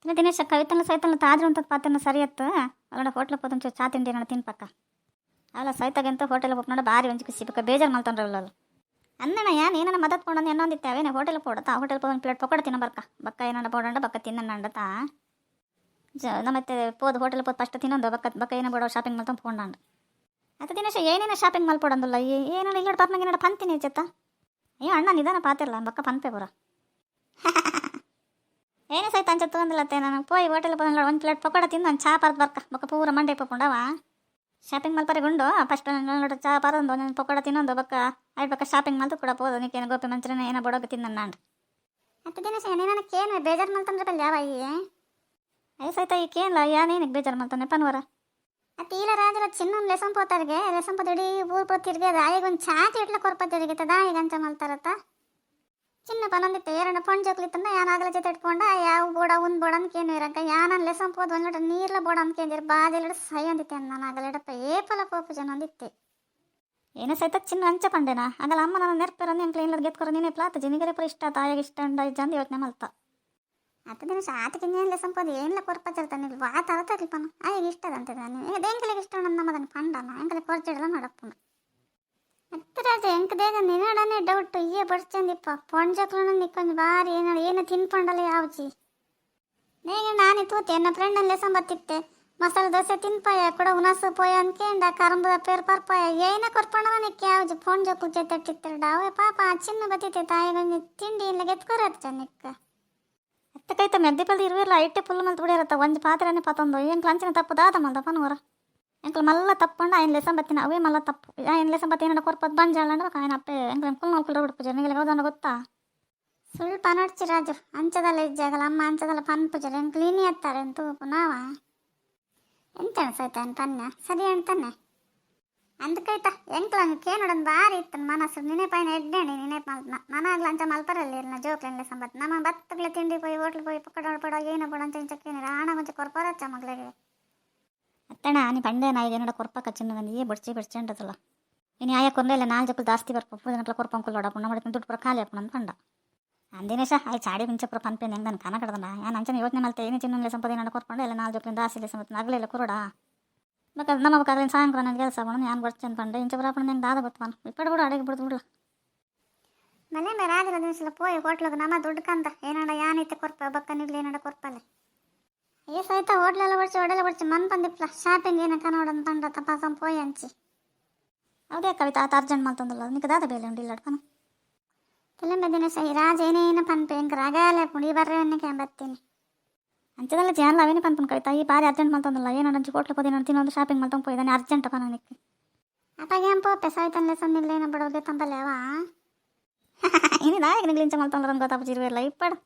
ದಿನೇಶ ಕವಿತನ ಸೈತಲ್ಲ ತಾದ್ರು ಅಂತ ಪಾತ್ರನ ಸರಿ ಇತ್ತು ಅವಳ ಹೋಟ್ಲ್ ಹೋದಂಚು ಚಾ ತಿಂಡಿ ನಾನು ತಿನ್ ಪಕ್ಕ ಅವಳ ಸೈತಾಗಂತ ಹೋಟೆಲ್ ಹೋಗಿ ನೋಡ ಬಾರಿ ಒಂಚು ಸಿಕ್ಕ ಬೇಜಾರು ಮಾಡ್ತಾನ್ರಲ್ಲ ಅನ್ನಣ ಯಾನು ಏನನ್ನ ಮದತ್ ಪೋಡಂದು ಏನೊಂದಿತ್ತೇವೇನೆ ಹೋಟೆಲ್ ಪೋಡತ್ತಾ ಹೋಟೆಲ್ ಒಂದು ಪ್ಲೇಟ್ ಪಕೋಡ ತಿನ್ನ ಬಕ್ಕ ಏನಂಡ ಪೋಡಂಡ ಬಕ್ಕ ತಿನ್ನಂಡತಾ ನಮ್ಮತ್ತೆ ಪೋದು ಹೋಟೆಲ್ ಪೋದು ಫಸ್ಟ್ ತಿನ್ನೊಂದು ಬಕ್ಕ ಏನ ಬೋಡೋ ಶಾಪಿಂಗ್ ಮಾಡ್ತಾ ಪೋಂಡಾಂಡು ಅದು ದಿನೇಶ ಏನೇನ ಶಾಪಿಂಗ್ ಮಾಡ್ಪೋಡಂದಿಲ್ಲ ಏನೋ ಇಲ್ಲ ಪಾಪ ಏನೋ ಪಂತೀನಿ ಚತ್ತ ಅಯ್ಯೋ ಅಣ್ಣ ನಿಧಾನ ಪಾತಿರಲ್ಲ ಬಕ್ಕ ಪನ್ಪೆ ಬರ ಏನೇ ಸೈತ ಅಂಚ ತೊಂದಿಲ್ಲತ್ತೆ ನಾನು ಪೋಯ್ ಹೋಟೆಲ್ ಪೋದ ಒಂದು ಪ್ಲೇಟ್ ಪಕೋಡ ತಿಂದು ನಾನು ಚಾ ಪಾರ್ದು ಬಕ್ಕ ಪೂರ ಮಂಡೆ ಪೋಕೊಂಡವ ಶಾಪಿಂಗ್ ಮಲ್ಪರೆಗುಂಡು ಫಸ್ಟ್ ನೋಡು ಚಾ ಪಾರೊಂದು ಒಂದು ಪಕೋಡ ತಿನ್ನೊಂದು ಬಕ್ಕ ಐದು ಬಕ್ಕ ಶಾಪಿಂಗ್ ಮಲ್ತು ಕೂಡ ಪೋದು ನೀಕೇನು ಗೋಪಿ ಮಂಚೂರಿಯನ್ ಏನೋ ಬಡೋಕೆ ತಿಂದ ನಾನು ಮತ್ತೆ ದಿನೇಶ ಏನೇನ ಕೇನು ಬೇಜಾರು ಮಲ್ತಂದ್ರೆ ಬಲ್ಲಿ ಯಾವ ಅಯ್ಯ ಸೈತ ಈ ಕೇನಲ್ಲ ಯಾನೇನಿಗೆ ಬೇಜಾರು ಮಲ್ತಾನೆ ಪನ್ವರ ಮತ್ತೆ ಇಲ್ಲ ರಾಜರ ಚಿನ್ನ ಲೆಸಂ ಪೋತಾರಿಗೆ ಲೆಸಂ ಪೋದಿಡಿ ಊರು ಪೋತಿರ್ಗೆ ಅದು ಆಯಿಗೆ ಒಂದು ಚಾಕ್ಲೇಟ್ಲ ಕೊರ್ಪತ್ತಿರಿಗೆ ತದ ಈಗ ಅಂಚ ಮಲ್ತಾರತ್ತ ಚಿನ್ನ ಪನೊಂದಿತ್ತೆ ಎರಡು ಫೋನ್ ಜೋಕ್ಲಿತ್ತಂದ ಯಾನಾಗಲ ಜೊತೆ ಇಟ್ಕೊಂಡ ಯಾವ ಬೋಡ ಒಂದು ಬೋಡ ಅನ್ಕೇನು ಇರಂಕ ಯಾನನ್ ಲೆಸಂ ಪೋದು ಒಂದು ಲೋಟ ನೀರ್ಲ ಬೋಡ ಅನ್ಕೇಂದಿರ ಬಾದೆಲ್ಲಡ ಸೈ ಅಂದಿತ್ತೆ ನಾನು ಆಗಲೆಡಪ್ಪ ಏಪಲ ಪೋಪು ಜನ ಅಂದಿತ್ತೆ ಏನೋ ಸೈತ ಚಿನ್ನ ಅಂಚ ಪಂಡೆನಾ ಆಗಲ್ಲ ಅಮ್ಮ ನಾನು ನೆರ್ಪಿರೋ ಎಂಕ್ಲ ಇಲ್ಲ ಗೆತ್ಕೊರ ನೀನೇ ಪ್ಲಾತ್ ಜಿನಿಗರೆ ಪುರ ಇಷ್ಟ ತಾಯಿಗೆ ಇಷ್ಟ ಅಂಡ ಜಂದು ಯೋಚನೆ ಮಲ್ತ ಹತ್ತು ದಿನ ಆತಕ್ಕೆ ಇನ್ನೇನು ಲೆಸಂ ಪೋದು ಏನಿಲ್ಲ ಕೊರ್ಪತ್ತಿರ್ತಾನೆ ನೀವು ವಾ ತರತರ್ಲಿಪ್ಪನ ಆಯಿಗೆ ಇಷ್ಟದಂತೆ ನಾನು ದೇಂಕಲಿಗೆ ಇಷ್ಟ ನಮ್ಮದನ್ನು ಪಂಡನ ಎಂಕಲೆ ಕೊರ್ಚಿಡಲ್ಲ ಮಾಡಪ್ಪು ಮತ್ತೆ ರಾಜ ಎಂಕ ದೇಗ ನಿನ್ನಡನೆ ಡೌಟ್ ಇಯ್ಯ ಬಡ್ಚಂದಿಪ್ಪ ಪೊಂಜಕ್ಲನ ನಿಕ್ಕೊಂದು ಬಾರಿ ಏನು ತಿನ್ಪಂಡಲ್ಲ ಯಾವ್ಜಿ ನೇಗ ನಾನು ತೂತೆ ನನ್ನ ಫ್ರೆಂಡನ್ನ ಲೆಸಂ ಬತ್ತಿತ್ತೆ ಮಸಾಲೆ ದೋಸೆ ತಿನ್ಪಾಯ ಕೂಡ ಉನಸು ಪೋಯ ಅನ್ಕೇಂಡ ಕರಂಬದ ಪೇರ್ ಪರ್ಪಾಯ ಏನ ಕೊರ್ಪಂಡನ ನಿಕ್ಕೆ ಯಾವ್ಜಿ ಪೊಂಜಕ್ಲು ಜೊತೆಟ್ಟಿರ್ತಾರ ಅವೇ ಪಾಪ ಚಿನ್ನ ಬತ್ತಿತ್ತೆ ತಾಯಿಗೊಂದು ತಿಂಡಿ ಇಲ್ಲ ಗೆತ್ಕೊರತ್ತ ನಿಕ್ಕ ಅತ್ತ ಕೈತ ಮೆದ್ದಿಪಲ್ದು ಇರುವಿರಲ್ಲ ಐಟೆ ಫುಲ್ ಮಲ್ತು ಬಿಡಿರತ್ತ ಒಂದು ಪಾತ್ರೆನೇ ಪತ್ತೊಂದು ಎಂಕ್ಲ ಅಂಚಿನ ತಪ್ಪು ದಾದ ಮಲ್ದಪ್ಪ ನೋರ ಎಂಕ್ಲ ಮಲ್ಲ ತಪ್ಪಂಡು ఆయన ಲೆಸಂ ಬತ್ತಿನ ಅವೇ ಮಲ್ಲ ತಪ್ಪು ఆయన ಲೆಸಂ ಬತ್ತಿ ಏನೋ ಕೊರ್ಪತ್ತು ಬಂಜಾಳಂಡ ఆయన ಅಪ್ಪೆ ಎಂಕ್ಲ ಕುಲ್ ನಾವು ಕುಲ್ರ ಬಿಡ್ಪುಜ ನಿಗಲಿಗೆ ಹೋದಣ್ಣ ಗೊತ್ತಾ ಸುಳ್ಳು ಪನಡ್ಚಿ ರಾಜು ಅಂಚದಲ್ಲ ಇಜ್ಜಾಗಲ್ಲ ಅಮ್ಮ ಅಂಚದಲ್ಲ ಪನ್ಪುಜರು ಎಂಕ್ಲ ಇನಿ ಎತ್ತಾರೆ ಅಂತ ನಾವ ಎಂತ ಸೈತಾನ ಪನ್ನ ಸರಿ ಅಂತಾನೆ ಅಂದಕೈತ ಎಂಕ್ಲ ಕೇನೋಡನ್ ಬಾರಿ ಇತ್ತನ ಮನಸ್ಸು ನಿನೆ ಪೈನ ಎಡ್ಡಾಣಿ ನಿನೆ ಮನಾಗ್ಲ ಅಂಚ ಮಲ್ಪರಲ್ಲಿ ಇರಲ್ಲ ಜೋಕ್ಲೆನ್ ಲೆಸಂ ಬತ್ತು ನಮ್ಮ ಬತ್ತಗ್ಲೆ ತಿಂಡಿ ಪೋಯಿ ಹೋಟ್ಲು ಪೋಯಿ ಪಕ್ಕಡ ಪಡ ಏನೋ ಪಡ ಅಂತ ಇಂಚಕ್ಕೇನಿರ ಆಣ ಕೊಂಚ ಕೊರ್ಪರಚ್ಚ ಮಗಳಿಗೆ ಅತ್ತಣ ನೀ ಪಂಡೆ ನಾಯಿಗೆ ಏನೋ ಕೊರ್ಪಕ್ಕ ಚಿನ್ನದಂದು ಏ ಬಡ್ಚಿ ಅಂಟದಲ್ಲ ಇನ್ನು ಆಯ ಕೊರ್ಲೆಲ್ಲ ನಾಲ್ಕು ಜಕ್ಕಲು ಜಾಸ್ತಿ ಬರ್ಪು ಜನಕ್ಲ ಕೊರ್ಪಂಕುಲ್ ಹೊಡಪು ನಮ್ಮ ದುಡ್ಡು ಪುರ ಖಾಲಿ ಹಾಪು ನನ್ನ ಪಂಡ ಅಂದಿನೇಶ ಆಯ್ ಚಾಡಿ ಮಿಂಚ ಪುರ ಪನ್ಪೇನು ಹೆಂಗೆ ನನ್ನ ಕನ ಕಡ್ದಂಡ ನಾನು ಅಂಚನ ಯೋಚನೆ ಮಲ್ತೆ ಏನು ಚಿನ್ನ ಲೆಸಂ ಪದ ಏನೋ ಕೊರ್ಪಂಡು ಎಲ್ಲ ನಾಲ್ಕು ಜಕ್ಕಲಿಂದ ಆಸಿ ಲೆಸಂ ಬತ್ತು ನಗಲೆಲ್ಲ ಕುರುಡ ಬೇಕಾದ್ರೆ ನಮ್ಮ ಬೇಕಾದ್ರೆ ಸಾಯಂಕಾಲ ನನಗೆ ಕೆಲಸ ಮಾಡೋಣ ನಾನು ಬಡ್ಚಂದು ಪಂಡೆ ಇಂಚ ಪುರ ಪಂಡ ಹೆಂಗೆ ದಾದ ಬರ್ತವನು ಇಪ್ಪಡು ಬಿಡು ಅಡಿಗೆ ಬಿಡ್ದು ಬಿಡು ಮನೆ ರಾಜರ ದಿವಸ ಪೋಯಿ ಹೋಟ್ಲಗ ನಮ್ಮ ದುಡ್ಡು ಕಂತ ಏನಡ ಯಾನೈತೆ ಕೊರ್ಪ ಬಕ್ಕ ನಿಗ್ಲಿ ಏನಡ ಕೊರ್ಪಲ್ಲಿ ಏ ಸೈತ ಹೋಟ್ಲೆಲ್ಲ ಬಡ್ಚಿ ಒಡೆಲ್ಲ ಬಡ್ಚಿ ಮನ್ ಬಂದಿಪ್ಲ ಶಾಪಿಂಗ್ ಏನಕ್ಕ ನೋಡೋಣ ತಂಡ ತಪಾಸಂ ಪೋಯಿ ಅಂಚಿ ಹೌದೇ ಕವಿತಾ ಆತ ಅರ್ಜೆಂಟ್ ಮಾಡ್ತಂದಲ್ಲ ನಿಕ್ಕೆ ದಾದ ಬೇಲೆ ಉಂಡು ಇಲ್ಲ ಅಡ್ಕನ ತೆಲೆಂಬ ದಿನ ಸೈ ರಾಜ ಏನೇನು ಪನ್ಪೆ ಎಂಕ ರಗಾಲೆ ಪುಡಿ ಬರ್ರೆ ಬತ್ತೀನಿ ಅಂಚದಲ್ಲ ಜಾನ್ಲ ಅವೇನೇ ಪನ್ಪನ್ ಕವಿತಾ ಈ ಬಾರಿ ಅರ್ಜೆಂಟ್ ಮಾಡ್ತಂದಲ್ಲ ಏನೋ ಅಂಚು ಹೋಟ್ಲು ಪೋದಿ ನಾನು ತಿನ್ನೊಂದು ಶಾಪಿಂಗ್ ಮಾಡ್ತಂದು ಪೋಯ್ದಾನೆ ಅರ್ಜೆಂಟ್ ಪನ ನಿಕ್ಕೆ ಅಪ್ಪಾಗ ಏನ್ ಪೋಪೆ ಸಾಯ್ತಾನೆ ಲೆಸನ್ ಇಲ್ಲ ಏನೋ ಬಿಡೋದೆ ತಂಬಲ್ಲೆ ಅವ ಏನಿಲ್ಲ ಈಗ ನಿಗ್ಲಿಂಚ ಮಾಡ್ತಂದ್ರೆ ಗೊತ್ತಾಪ ಇರುವಿರಲ್ಲ ಇಪ್ಪಡು